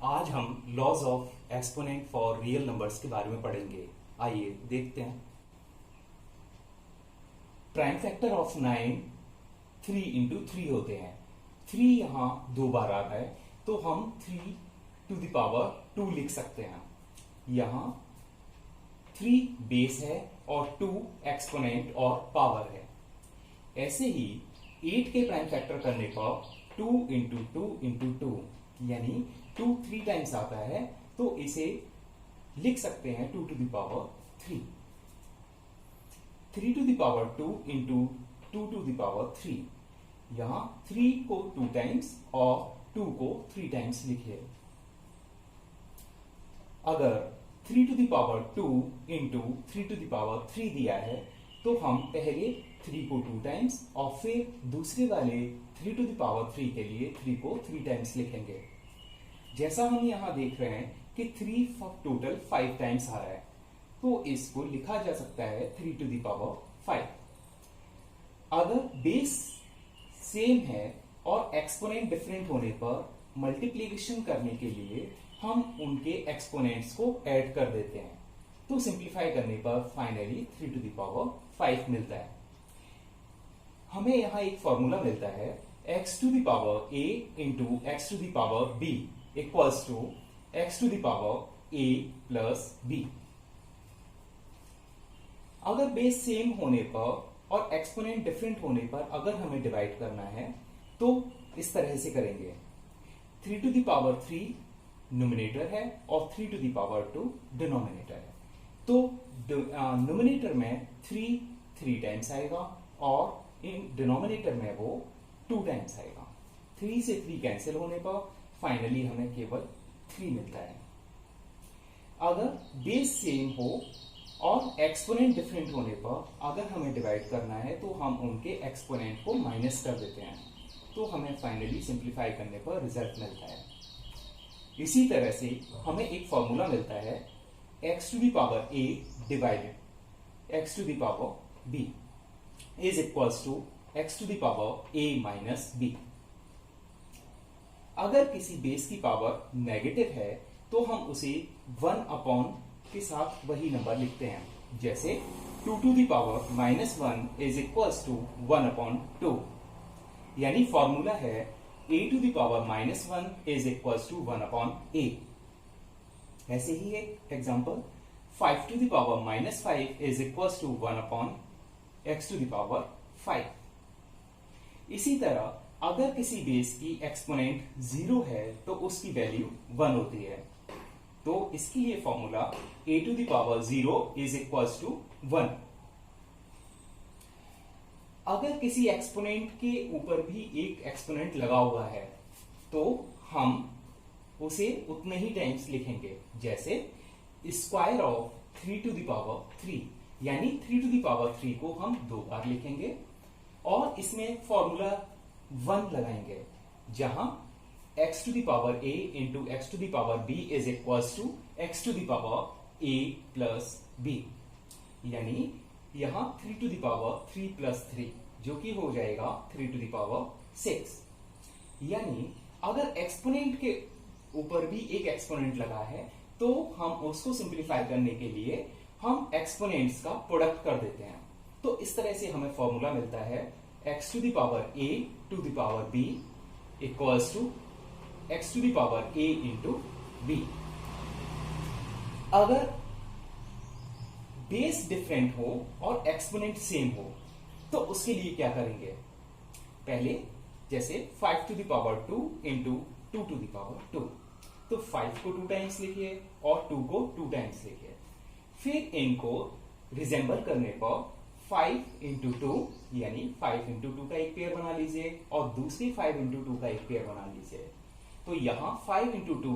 आज हम laws of exponent for real numbers के बारे में पढ़ेंगे। आइए देखते हैं। प्राइम फैक्टर ऑफ 9 3 इंटू 3 होते हैं। 3 यहां 2 बार आ रहा है तो हम 3 टू द पावर 2 लिख सकते हैं। यहां 3 बेस है और 2 एक्सपोनेंट और पावर है। ऐसे ही 8 के प्राइम फैक्टर करने पर 2 इंटू 2 इंटू 2 यानी 2 3 टाइम्स आता है तो इसे लिख सकते हैं 2 to the power 3। 3 to the power 2 into 2 to the power 3। यहां 3 को 2 टाइम्स और 2 को 3 टाइम्स लिखिए। अगर 3 to the power 2 into 3 to the power 3 दिया है तो हम पहले 3 को 2 टाइम्स और फिर दूसरे वाले 3 टू द पावर 3 के लिए 3 को 3 टाइम्स लिखेंगे। जैसा हम यहां देख रहे हैं कि 3 टोटल 5 टाइम्स आ रहा है तो इसको लिखा जा सकता है 3 टू द पावर 5। अगर बेस सेम है और एक्सपोनेंट डिफरेंट होने पर मल्टीप्लिकेशन करने के लिए हम उनके एक्सपोनेंट्स को ऐड कर देते हैं तो सिंप्लीफाई करने पर फाइनली 3 टू द पावर 5 मिलता है। हमें यहां एक फॉर्मूला मिलता है x to the power a into X to the power b equals to x to the power a plus b। अगर बेस सेम होने पर और एक्सपोनेंट डिफरेंट होने पर अगर हमें डिवाइड करना है तो इस तरह से करेंगे। 3 टू द पावर 3 न्यूमरेटर है और 3 टू द पावर 2 डिनोमिनेटर है तो न्यूमरेटर में 3 टाइम्स आएगा और इन डिनोमिनेटर में वो 2 टाइम्स आएगा। 3 से 3 कैंसिल होने पर फाइनली हमें केवल 3 मिलता है। अगर बेस सेम हो और एक्सपोनेंट डिफरेंट होने पर अगर हमें डिवाइड करना है तो हम उनके एक्सपोनेंट को माइनस कर देते हैं तो हमें फाइनली सिंप्लीफाई करने पर रिजल्ट मिलता है। इसी तरह से हमें एक फॉर्मूला मिलता है x to the power a divided x to the power b is equals to x to the power a minus b। अगर किसी बेस की पावर नेगेटिव है तो हम उसे 1 अपॉन के साथ वही नंबर लिखते हैं। जैसे 2 to the power minus 1 is equals to 1 upon 2 यानी फॉर्मूला है a to the power minus 1 is equals to 1 upon a। ऐसे ही एक example 5 to the power minus 5 is equals to 1 upon x to the power 5। इसी तरह अगर किसी base की एक्सपोनेंट 0 है तो उसकी वैल्यू 1 होती है तो इसके लिए formula a to the power 0 is equals to 1। अगर किसी एक्सपोनेंट के ऊपर भी एक एक्सपोनेंट लगा हुआ है तो हम उसे उतने ही टाइम्स लिखेंगे। जैसे square of 3 to the power 3 यानी 3 टू द पावर 3 को हम 2 बार लिखेंगे और इसमें फॉर्मूला 1 लगाएंगे जहां x to the power a into X to the power b is equals to X to the power a plus b यानी यहां 3 टू द पावर 3 प्लस 3 जो कि हो जाएगा 3 टू द पावर 6। यानी अगर एक्सपोनेंट के ऊपर भी एक एक्सपोनेंट लगा है तो हम उसको सिंप्लीफाई करने के लिए हम एक्सपोनेंट्स का प्रोडक्ट कर देते हैं तो इस तरह से हमें फॉर्मूला मिलता है x to the power a to the power b equals to x to the power a into b। अगर बेस डिफरेंट हो और एक्सपोनेंट सेम हो तो उसके लिए क्या करेंगे। पहले जैसे 5 to the power 2 into 2 to the power 2 तो 5 को 2 टाइम्स लिखिए और 2 को 2 टाइम्स लिखिए। फिर इनको रिजेंबल करने पर 5 इंटू 2 यानी 5 इंटू 2 का एक पेयर बना लीजिए और दूसरी 5 इंटू 2 का एक पेयर बना लीजिए। तो यहां 5 इंटू 2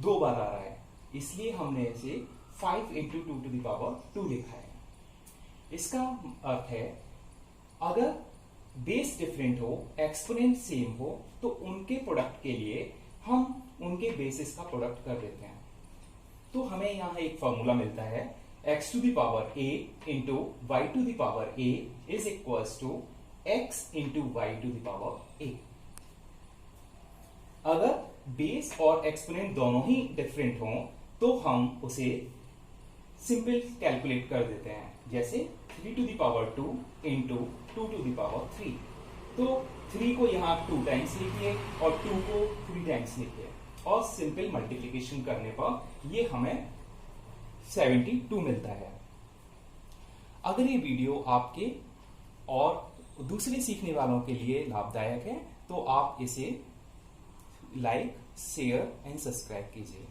2 बार आ रहा है इसलिए हमने इसे 5 इंटू 2 टू द पावर 2 लिखा है। इसका अर्थ है अगर बेस डिफरेंट हो एक्सपोनेंट सेम हो तो उनके प्रोडक्ट के लिए हम उनके बेसिस का प्रोडक्ट कर देते हैं तो हमें यहां एक फॉर्मूला मिलता है x to the power a into Y to the power a is equals to x into Y to the power a। अगर बेस और एक्सपोनेंट दोनों ही डिफरेंट हों तो हम उसे सिंपल कैलकुलेट कर देते हैं, जैसे 3 to the power 2 into 2 to the power 3। तो 3 को यहाँ 2 टाइम्स लिखिए और 2 को 3 टाइम्स लिखिए और सिंपल मल्टीप्लिकेशन करने पर ये हमें 72 मिलता है। अगर ये वीडियो आपके और दूसरे सीखने वालों के लिए लाभदायक है तो आप इसे लाइक, शेयर एंड सब्सक्राइब कीजिए।